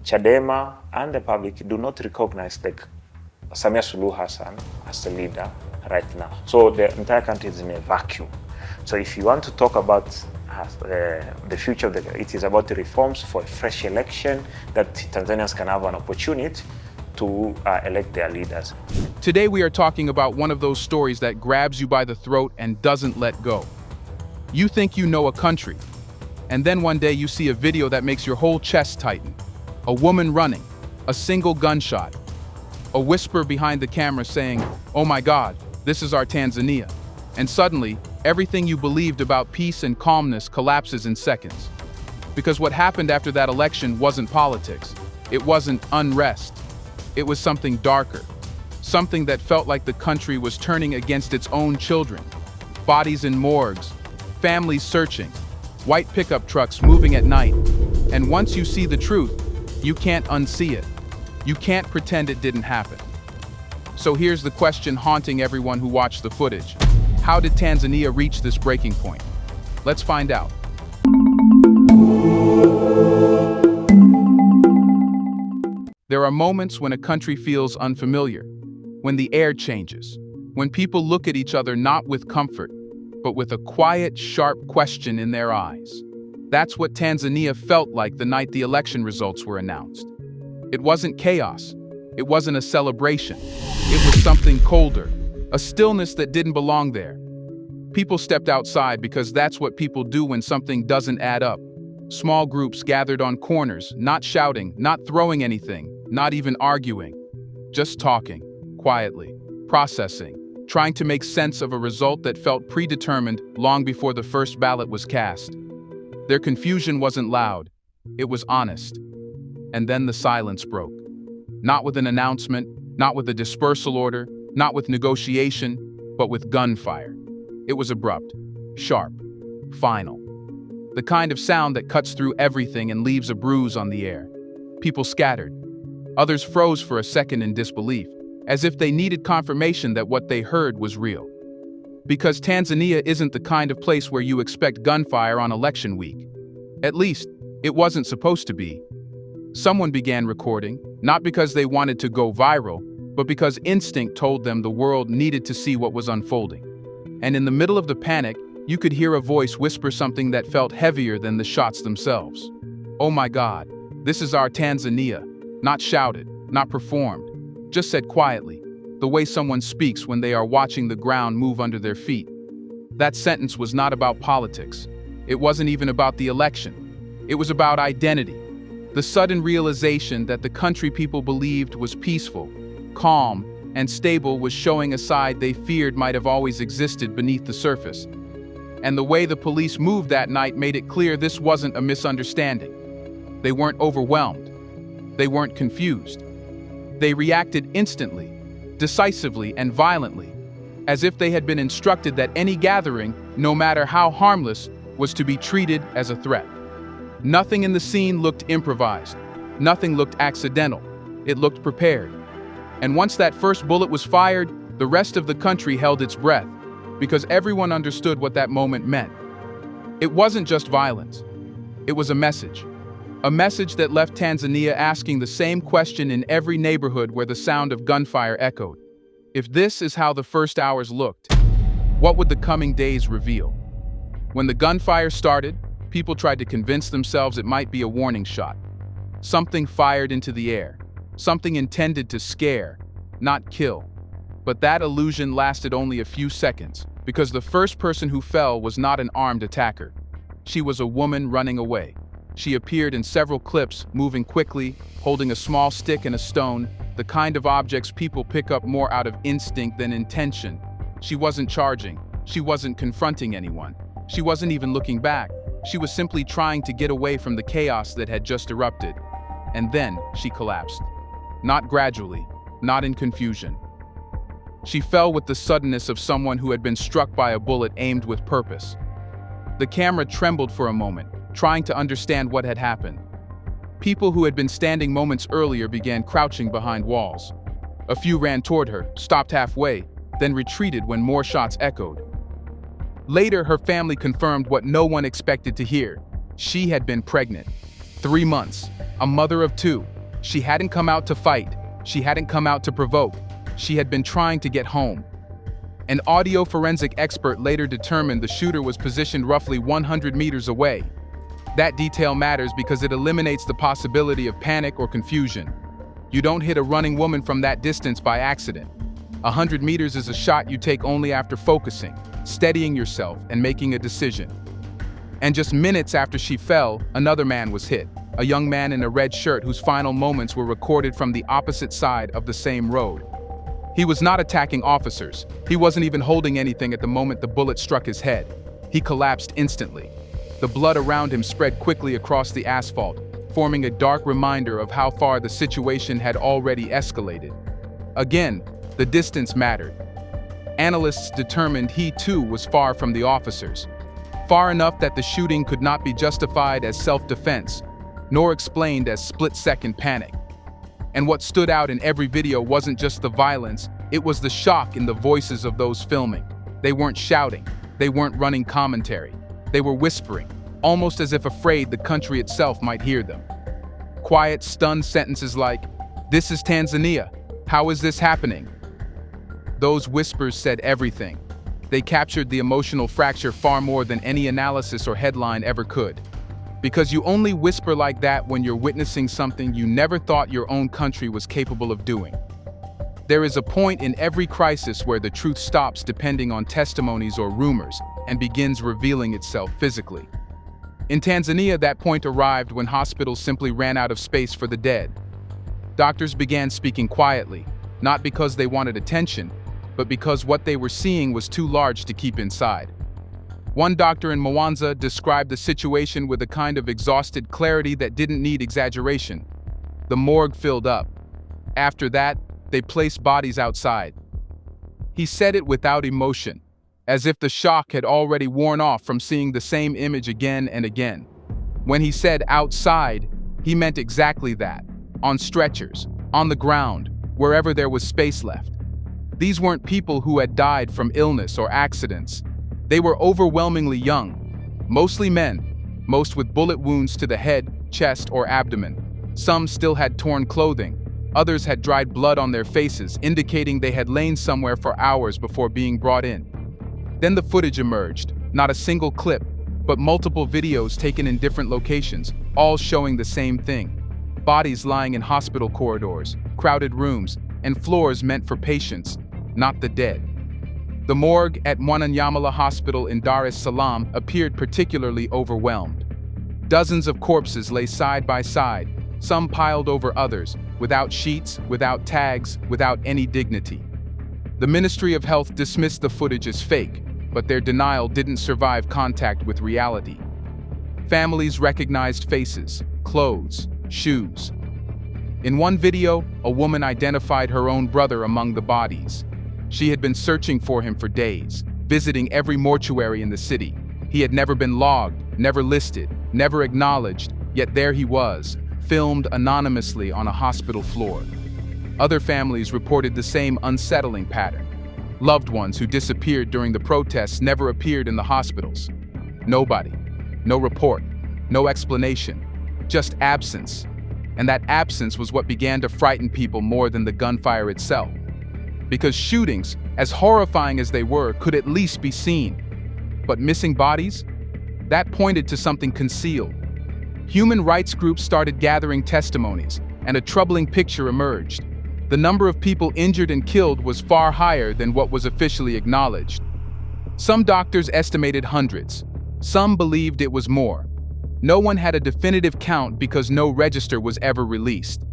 Chadema and the public do not recognize Samia Suluhu Hassan as a leader right now. So the entire country is in a vacuum. So if you want to talk about the future of it is about the reforms for a fresh election that Tanzanians can have an opportunity to elect their leaders. Today we are talking about one of those stories that grabs you by the throat and doesn't let go. You think you know a country, and then one day you see a video that makes your whole chest tighten. A woman running, a single gunshot, a whisper behind the camera saying, "Oh my God, this is our Tanzania." And suddenly, everything you believed about peace and calmness collapses in seconds. Because what happened after that election wasn't politics. It wasn't unrest. It was something darker. Something that felt like the country was turning against its own children. Bodies in morgues, families searching, white pickup trucks moving at night. And once you see the truth, you can't unsee it. You can't pretend it didn't happen. So here's the question haunting everyone who watched the footage. How did Tanzania reach this breaking point? Let's find out. There are moments when a country feels unfamiliar, when the air changes, when people look at each other not with comfort, but with a quiet, sharp question in their eyes. That's what Tanzania felt like the night the election results were announced. It wasn't chaos. It wasn't a celebration. It was something colder, a stillness that didn't belong there. People stepped outside because that's what people do when something doesn't add up. Small groups gathered on corners, not shouting, not throwing anything, not even arguing. Just talking, quietly, processing, trying to make sense of a result that felt predetermined long before the first ballot was cast. Their confusion wasn't loud, it was honest. And then the silence broke. Not with an announcement, not with a dispersal order, not with negotiation, but with gunfire. It was abrupt, sharp, final. The kind of sound that cuts through everything and leaves a bruise on the air. People scattered. Others froze for a second in disbelief, as if they needed confirmation that what they heard was real. Because Tanzania isn't the kind of place where you expect gunfire on election week. At least, it wasn't supposed to be. Someone began recording, not because they wanted to go viral, but because instinct told them the world needed to see what was unfolding. And in the middle of the panic, you could hear a voice whisper something that felt heavier than the shots themselves. "Oh my God, this is our Tanzania." Not shouted, not performed, just said quietly, the way someone speaks when they are watching the ground move under their feet. That sentence was not about politics. It wasn't even about the election. It was about identity. The sudden realization that the country people believed was peaceful, calm, and stable was showing a side they feared might have always existed beneath the surface. And the way the police moved that night made it clear this wasn't a misunderstanding. They weren't overwhelmed. They weren't confused. They reacted instantly, decisively, and violently, as if they had been instructed that any gathering, no matter how harmless, was to be treated as a threat. Nothing in the scene looked improvised. Nothing looked accidental. It looked prepared. And once that first bullet was fired, the rest of the country held its breath, because everyone understood what that moment meant. It wasn't just violence. It was a message. A message that left Tanzania asking the same question in every neighborhood where the sound of gunfire echoed. If this is how the first hours looked, what would the coming days reveal? When the gunfire started, people tried to convince themselves it might be a warning shot. Something fired into the air. Something intended to scare, not kill. But that illusion lasted only a few seconds, because the first person who fell was not an armed attacker. She was a woman running away. She appeared in several clips, moving quickly, holding a small stick and a stone, the kind of objects people pick up more out of instinct than intention. She wasn't charging. She wasn't confronting anyone. She wasn't even looking back. She was simply trying to get away from the chaos that had just erupted. And then she collapsed. Not gradually, not in confusion. She fell with the suddenness of someone who had been struck by a bullet aimed with purpose. The camera trembled for a moment, trying to understand what had happened. People who had been standing moments earlier began crouching behind walls. A few ran toward her, stopped halfway, then retreated when more shots echoed. Later, her family confirmed what no one expected to hear. She had been pregnant. 3 months, a mother of 2, She hadn't come out to fight. She hadn't come out to provoke. She had been trying to get home. An audio forensic expert later determined the shooter was positioned roughly 100 meters away. That detail matters because it eliminates the possibility of panic or confusion. You don't hit a running woman from that distance by accident. 100 meters is a shot you take only after focusing, steadying yourself, and making a decision. And just minutes after she fell, another man was hit, a young man in a red shirt whose final moments were recorded from the opposite side of the same road. He was not attacking officers. He wasn't even holding anything at the moment the bullet struck his head. He collapsed instantly. The blood around him spread quickly across the asphalt, forming a dark reminder of how far the situation had already escalated. Again, the distance mattered. Analysts determined he too was far from the officers, far enough that the shooting could not be justified as self-defense, nor explained as split-second panic. And what stood out in every video wasn't just the violence, it was the shock in the voices of those filming. They weren't shouting, they weren't running commentary, they were whispering, almost as if afraid the country itself might hear them. Quiet, stunned sentences like, "This is Tanzania. How is this happening?" Those whispers said everything. They captured the emotional fracture far more than any analysis or headline ever could. Because you only whisper like that when you're witnessing something you never thought your own country was capable of doing. There is a point in every crisis where the truth stops depending on testimonies or rumors and begins revealing itself physically. In Tanzania, that point arrived when hospitals simply ran out of space for the dead. Doctors began speaking quietly, not because they wanted attention, but because what they were seeing was too large to keep inside. One doctor in Mwanza described the situation with a kind of exhausted clarity that didn't need exaggeration. The morgue filled up. After that, they placed bodies outside. He said it without emotion, as if the shock had already worn off from seeing the same image again and again. When he said outside, he meant exactly that, on stretchers, on the ground, wherever there was space left. These weren't people who had died from illness or accidents. They were overwhelmingly young, mostly men, most with bullet wounds to the head, chest, or abdomen. Some still had torn clothing. Others had dried blood on their faces, indicating they had lain somewhere for hours before being brought in. Then the footage emerged, not a single clip, but multiple videos taken in different locations, all showing the same thing. Bodies lying in hospital corridors, crowded rooms, and floors meant for patients, not the dead. The morgue at Mwananyamala Hospital in Dar es Salaam appeared particularly overwhelmed. Dozens of corpses lay side by side, some piled over others, without sheets, without tags, without any dignity. The Ministry of Health dismissed the footage as fake, but their denial didn't survive contact with reality. Families recognized faces, clothes, shoes. In one video, a woman identified her own brother among the bodies. She had been searching for him for days, visiting every mortuary in the city. He had never been logged, never listed, never acknowledged, yet there he was, filmed anonymously on a hospital floor. Other families reported the same unsettling pattern. Loved ones who disappeared during the protests never appeared in the hospitals. Nobody, no report, no explanation, just absence. And that absence was what began to frighten people more than the gunfire itself. Because shootings, as horrifying as they were, could at least be seen. But missing bodies? That pointed to something concealed. Human rights groups started gathering testimonies, and a troubling picture emerged. The number of people injured and killed was far higher than what was officially acknowledged. Some doctors estimated hundreds. Some believed it was more. No one had a definitive count because no register was ever released.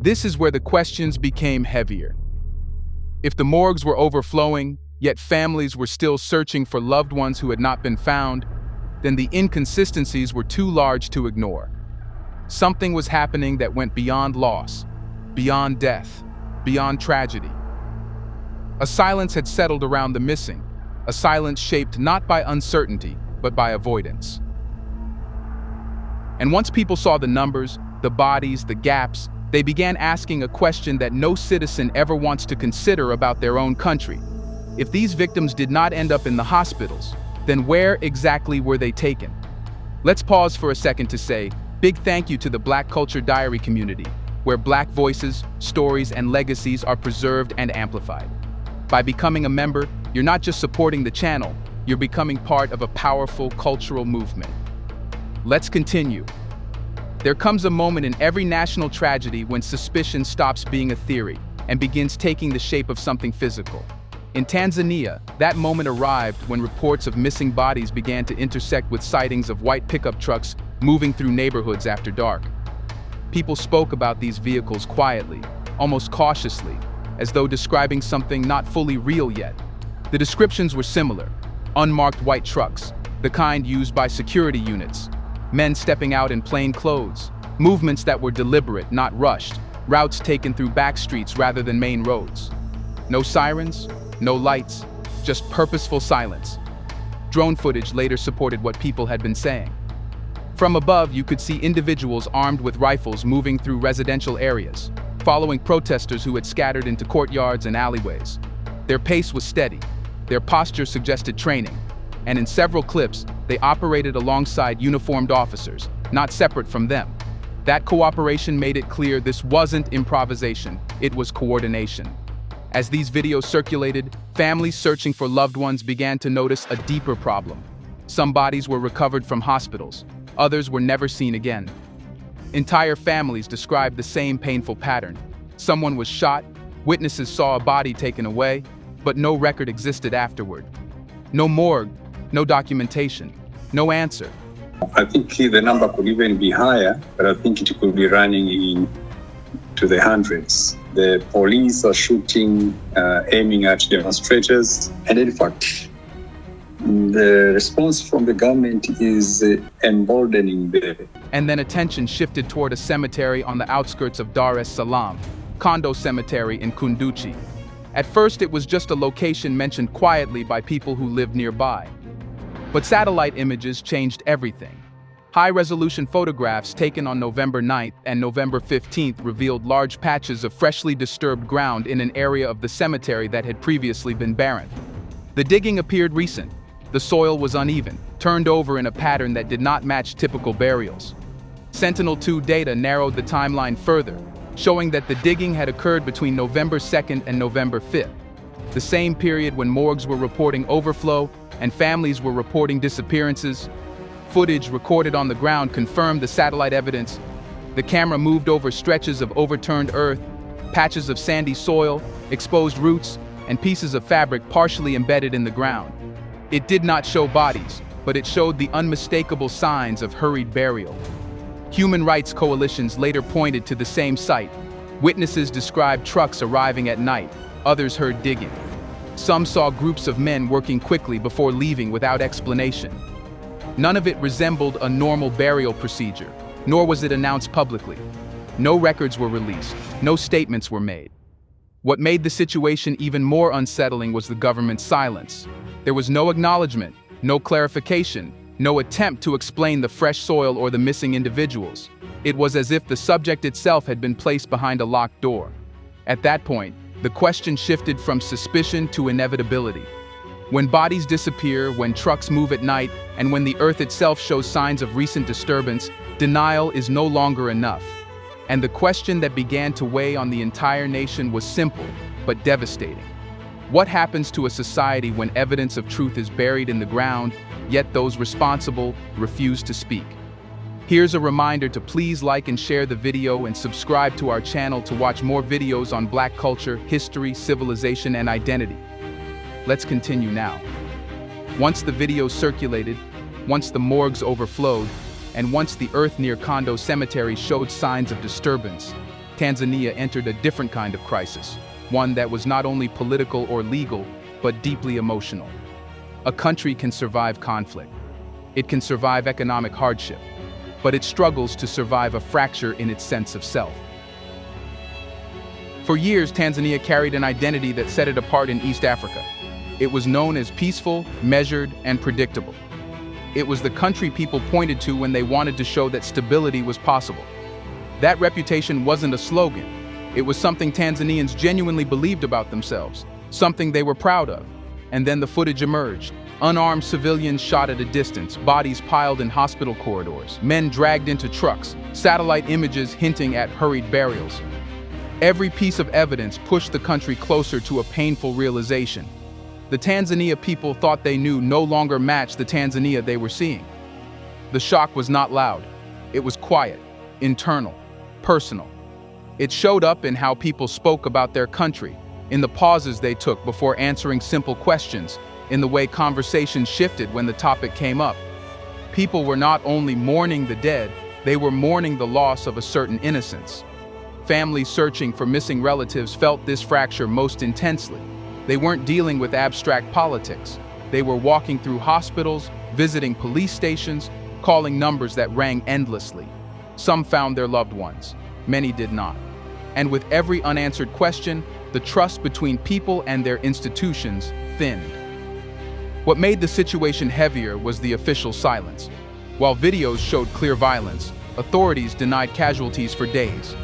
This is where the questions became heavier. If the morgues were overflowing, yet families were still searching for loved ones who had not been found, then the inconsistencies were too large to ignore. Something was happening that went beyond loss, beyond death, beyond tragedy. A silence had settled around the missing, a silence shaped not by uncertainty, but by avoidance. And once people saw the numbers, the bodies, the gaps, they began asking a question that no citizen ever wants to consider about their own country. If these victims did not end up in the hospitals, then where exactly were they taken? Let's pause for a second to say, big thank you to the Black Culture Diary community. where Black voices, stories, and legacies are preserved and amplified. By becoming a member, you're not just supporting the channel, you're becoming part of a powerful cultural movement. Let's continue. There comes a moment in every national tragedy when suspicion stops being a theory and begins taking the shape of something physical. In Tanzania, that moment arrived when reports of missing bodies began to intersect with sightings of white pickup trucks moving through neighborhoods after dark. People spoke about these vehicles quietly, almost cautiously, as though describing something not fully real yet. The descriptions were similar: unmarked white trucks, the kind used by security units, men stepping out in plain clothes, movements that were deliberate, not rushed, routes taken through back streets rather than main roads. No sirens, no lights, just purposeful silence. Drone footage later supported what people had been saying. From above, you could see individuals armed with rifles moving through residential areas, following protesters who had scattered into courtyards and alleyways. Their pace was steady, their posture suggested training, and in several clips, they operated alongside uniformed officers, not separate from them. That cooperation made it clear this wasn't improvisation, it was coordination. As these videos circulated, families searching for loved ones began to notice a deeper problem. Some bodies were recovered from hospitals, others were never seen again. Entire families described the same painful pattern. Someone was shot, witnesses saw a body taken away, but no record existed afterward. No morgue, no documentation, no answer. I think the number could even be higher, but I think it could be running to the hundreds. The police are shooting, aiming at demonstrators, and in fact, the response from the government is emboldening them. And then attention shifted toward a cemetery on the outskirts of Dar es Salaam, Kondo Cemetery in Kunduchi. At first, it was just a location mentioned quietly by people who lived nearby. But satellite images changed everything. High-resolution photographs taken on November 9th and November 15th revealed large patches of freshly disturbed ground in an area of the cemetery that had previously been barren. The digging appeared recent. The soil was uneven, turned over in a pattern that did not match typical burials. Sentinel-2 data narrowed the timeline further, showing that the digging had occurred between November 2nd and November 5th, the same period when morgues were reporting overflow and families were reporting disappearances. Footage recorded on the ground confirmed the satellite evidence. The camera moved over stretches of overturned earth, patches of sandy soil, exposed roots, and pieces of fabric partially embedded in the ground. It did not show bodies, but it showed the unmistakable signs of hurried burial. Human rights coalitions later pointed to the same site. Witnesses described trucks arriving at night, others heard digging. Some saw groups of men working quickly before leaving without explanation. None of it resembled a normal burial procedure, nor was it announced publicly. No records were released, no statements were made. What made the situation even more unsettling was the government's silence. There was no acknowledgement, no clarification, no attempt to explain the fresh soil or the missing individuals. It was as if the subject itself had been placed behind a locked door. At that point, the question shifted from suspicion to inevitability. When bodies disappear, when trucks move at night, and when the earth itself shows signs of recent disturbance, denial is no longer enough. And the question that began to weigh on the entire nation was simple, but devastating. What happens to a society when evidence of truth is buried in the ground, yet those responsible refuse to speak? Here's a reminder to please like and share the video and subscribe to our channel to watch more videos on Black culture, history, civilization, and identity. Let's continue now. Once the videos circulated, once the morgues overflowed, and once the earth near Kondo Cemetery showed signs of disturbance, Tanzania entered a different kind of crisis, one that was not only political or legal, but deeply emotional. A country can survive conflict. It can survive economic hardship, but it struggles to survive a fracture in its sense of self. For years, Tanzania carried an identity that set it apart in East Africa. It was known as peaceful, measured, and predictable. It was the country people pointed to when they wanted to show that stability was possible. That reputation wasn't a slogan. It was something Tanzanians genuinely believed about themselves, something they were proud of. And then the footage emerged. Unarmed civilians shot at a distance, bodies piled in hospital corridors, men dragged into trucks, satellite images hinting at hurried burials. Every piece of evidence pushed the country closer to a painful realization. The Tanzania people thought they knew no longer matched the Tanzania they were seeing. The shock was not loud. It was quiet, internal, personal. It showed up in how people spoke about their country, in the pauses they took before answering simple questions, in the way conversations shifted when the topic came up. People were not only mourning the dead, they were mourning the loss of a certain innocence. Families searching for missing relatives felt this fracture most intensely. They weren't dealing with abstract politics. They were walking through hospitals, visiting police stations, calling numbers that rang endlessly. Some found their loved ones. Many did not. And with every unanswered question, the trust between people and their institutions thinned. What made the situation heavier was the official silence. While videos showed clear violence, authorities denied casualties for days.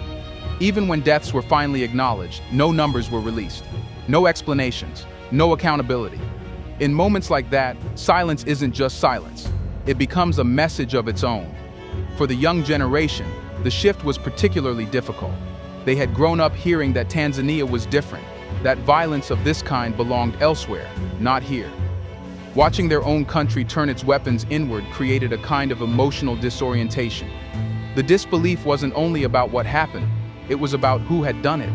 Even when deaths were finally acknowledged, no numbers were released. No explanations, no accountability. In moments like that, silence isn't just silence. It becomes a message of its own. For the young generation, the shift was particularly difficult. They had grown up hearing that Tanzania was different, that violence of this kind belonged elsewhere, not here. Watching their own country turn its weapons inward created a kind of emotional disorientation. The disbelief wasn't only about what happened, it was about who had done it.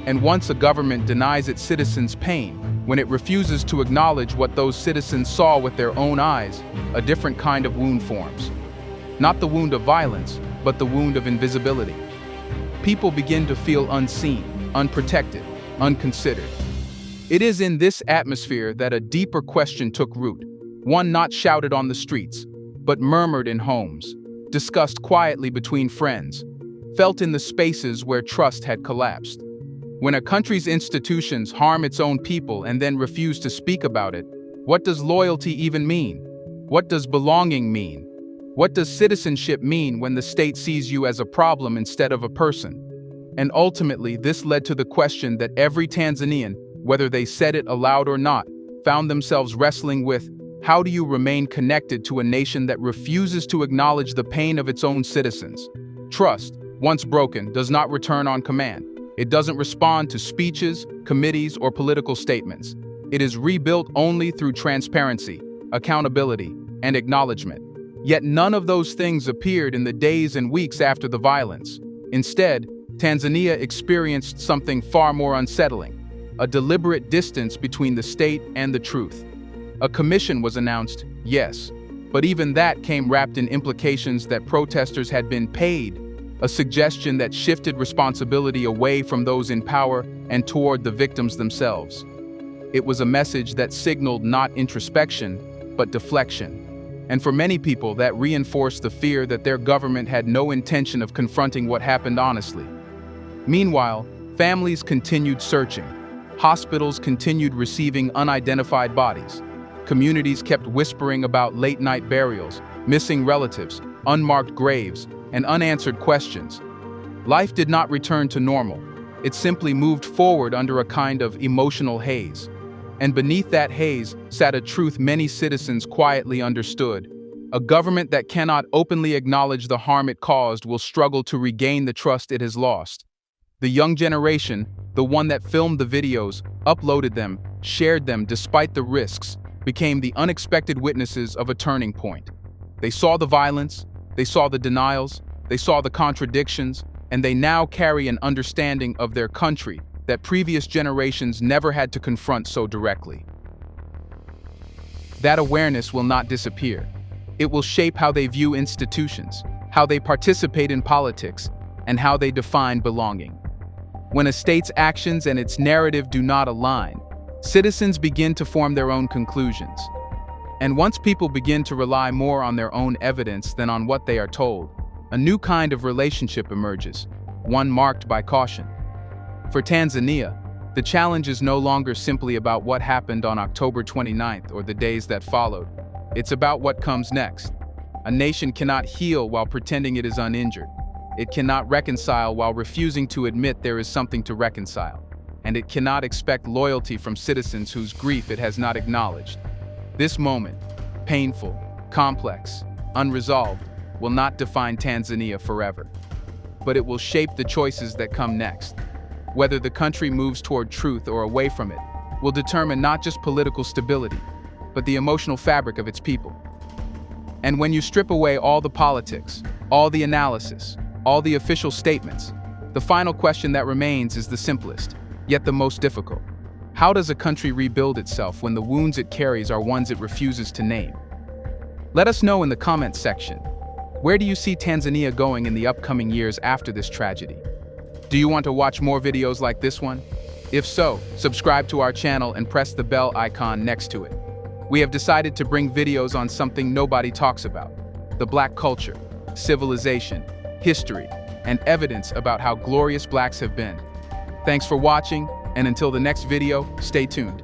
And once a government denies its citizens pain, when it refuses to acknowledge what those citizens saw with their own eyes, a different kind of wound forms. Not the wound of violence, but the wound of invisibility. People begin to feel unseen, unprotected, unconsidered. It is in this atmosphere that a deeper question took root, one not shouted on the streets, but murmured in homes, discussed quietly between friends, felt in the spaces where trust had collapsed. When a country's institutions harm its own people and then refuse to speak about it, what does loyalty even mean? What does belonging mean? What does citizenship mean when the state sees you as a problem instead of a person? And ultimately, this led to the question that every Tanzanian, whether they said it aloud or not, found themselves wrestling with: how do you remain connected to a nation that refuses to acknowledge the pain of its own citizens? Trust, once broken, does not return on command. It doesn't respond to speeches, committees, or political statements. It is rebuilt only through transparency, accountability, and acknowledgement. Yet none of those things appeared in the days and weeks after the violence. Instead, Tanzania experienced something far more unsettling: a deliberate distance between the state and the truth. A commission was announced, yes, but even that came wrapped in implications that protesters had been paid, a suggestion that shifted responsibility away from those in power and toward the victims themselves. It was a message that signaled not introspection, but deflection. And for many people, that reinforced the fear that their government had no intention of confronting what happened honestly. Meanwhile, families continued searching. Hospitals continued receiving unidentified bodies. Communities kept whispering about late-night burials, missing relatives, unmarked graves, and unanswered questions. Life did not return to normal. It simply moved forward under a kind of emotional haze. And beneath that haze sat a truth many citizens quietly understood: a government that cannot openly acknowledge the harm it caused will struggle to regain the trust it has lost. The young generation, the one that filmed the videos, uploaded them, shared them despite the risks, became the unexpected witnesses of a turning point. They saw the violence, they saw the denials, they saw the contradictions, and they now carry an understanding of their country that previous generations never had to confront so directly. That awareness will not disappear. It will shape how they view institutions, how they participate in politics, and how they define belonging. When a state's actions and its narrative do not align, citizens begin to form their own conclusions. And once people begin to rely more on their own evidence than on what they are told, a new kind of relationship emerges, one marked by caution. For Tanzania, the challenge is no longer simply about what happened on October 29th or the days that followed. It's about what comes next. A nation cannot heal while pretending it is uninjured. It cannot reconcile while refusing to admit there is something to reconcile. And it cannot expect loyalty from citizens whose grief it has not acknowledged. This moment, painful, complex, unresolved, will not define Tanzania forever. But it will shape the choices that come next. Whether the country moves toward truth or away from it will determine not just political stability, but the emotional fabric of its people. And when you strip away all the politics, all the analysis, all the official statements, the final question that remains is the simplest, yet the most difficult. How does a country rebuild itself when the wounds it carries are ones it refuses to name? Let us know in the comments section. Where do you see Tanzania going in the upcoming years after this tragedy? Do you want to watch more videos like this one? If so, subscribe to our channel and press the bell icon next to it. We have decided to bring videos on something nobody talks about: the Black culture, civilization, history, and evidence about how glorious Blacks have been. Thanks for watching, and until the next video, stay tuned.